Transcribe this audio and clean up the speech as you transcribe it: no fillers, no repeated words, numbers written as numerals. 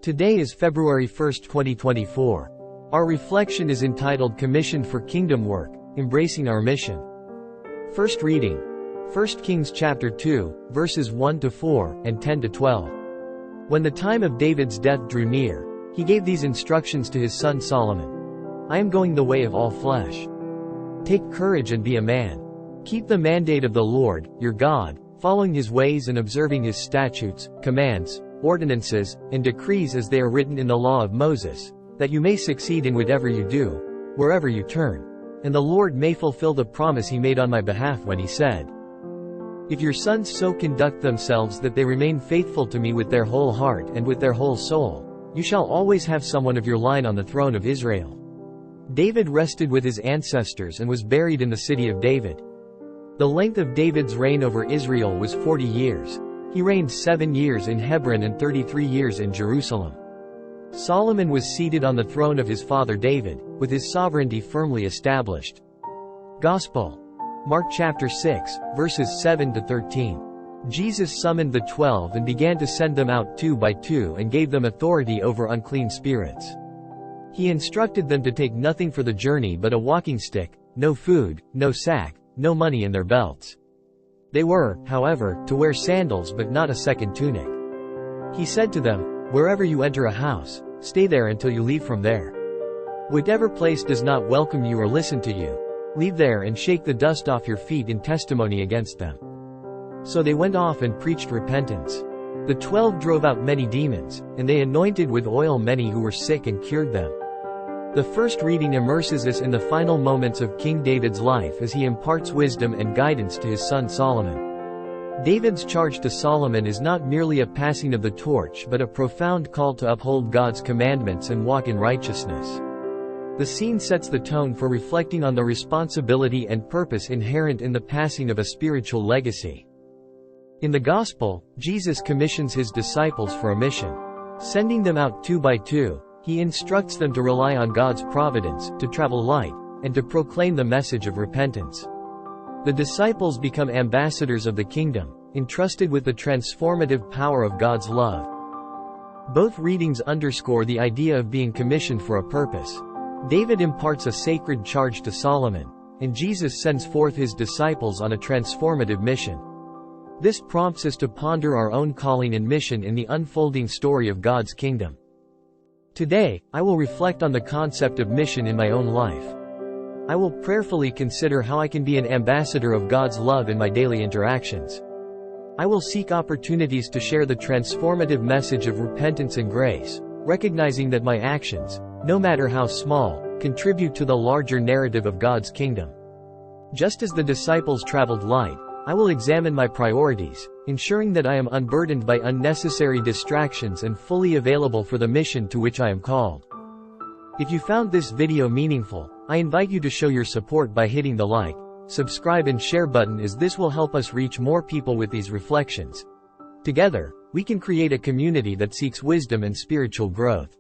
Today is February 1, 2024. Our reflection is entitled Commissioned for Kingdom Work, Embracing Our Mission. First reading. 1 Kings chapter 2, verses 1-4, and 10-12. When the time of David's death drew near, he gave these instructions to his son Solomon. I am going the way of all flesh. Take courage and be a man. Keep the mandate of the Lord, your God, following his ways and observing his statutes, commands, ordinances, and decrees as they are written in the law of Moses, that you may succeed in whatever you do, wherever you turn, and the Lord may fulfill the promise he made on my behalf when he said, If your sons so conduct themselves that they remain faithful to me with their whole heart and with their whole soul, you shall always have someone of your line on the throne of Israel. David rested with his ancestors and was buried in the city of David. The length of David's reign over Israel was 40 years. He reigned 7 years in Hebron and 33 years in Jerusalem. Solomon was seated on the throne of his father David, with his sovereignty firmly established. Gospel. Mark chapter 6, verses 7-13. Jesus summoned the 12 and began to send them out 2 by 2 and gave them authority over unclean spirits. He instructed them to take nothing for the journey but a walking stick, no food, no sack, no money in their belts. They were, however, to wear sandals but not a second tunic. He said to them, Wherever you enter a house, stay there until you leave from there. Whatever place does not welcome you or listen to you, leave there and shake the dust off your feet in testimony against them. So they went off and preached repentance. The 12 drove out many demons, and they anointed with oil many who were sick and cured them. The first reading immerses us in the final moments of King David's life as he imparts wisdom and guidance to his son Solomon. David's charge to Solomon is not merely a passing of the torch but a profound call to uphold God's commandments and walk in righteousness. The scene sets the tone for reflecting on the responsibility and purpose inherent in the passing of a spiritual legacy. In the Gospel, Jesus commissions his disciples for a mission. Sending them out 2 by 2, he instructs them to rely on God's providence, to travel light, and to proclaim the message of repentance. The disciples become ambassadors of the kingdom, entrusted with the transformative power of God's love. Both readings underscore the idea of being commissioned for a purpose. David imparts a sacred charge to Solomon, and Jesus sends forth his disciples on a transformative mission. This prompts us to ponder our own calling and mission in the unfolding story of God's kingdom. Today, I will reflect on the concept of mission in my own life. I will prayerfully consider how I can be an ambassador of God's love in my daily interactions. I will seek opportunities to share the transformative message of repentance and grace, recognizing that my actions, no matter how small, contribute to the larger narrative of God's kingdom. Just as the disciples traveled light, I will examine my priorities, ensuring that I am unburdened by unnecessary distractions and fully available for the mission to which I am called. If you found this video meaningful, I invite you to show your support by hitting the like, subscribe and share button, as this will help us reach more people with these reflections. Together, we can create a community that seeks wisdom and spiritual growth.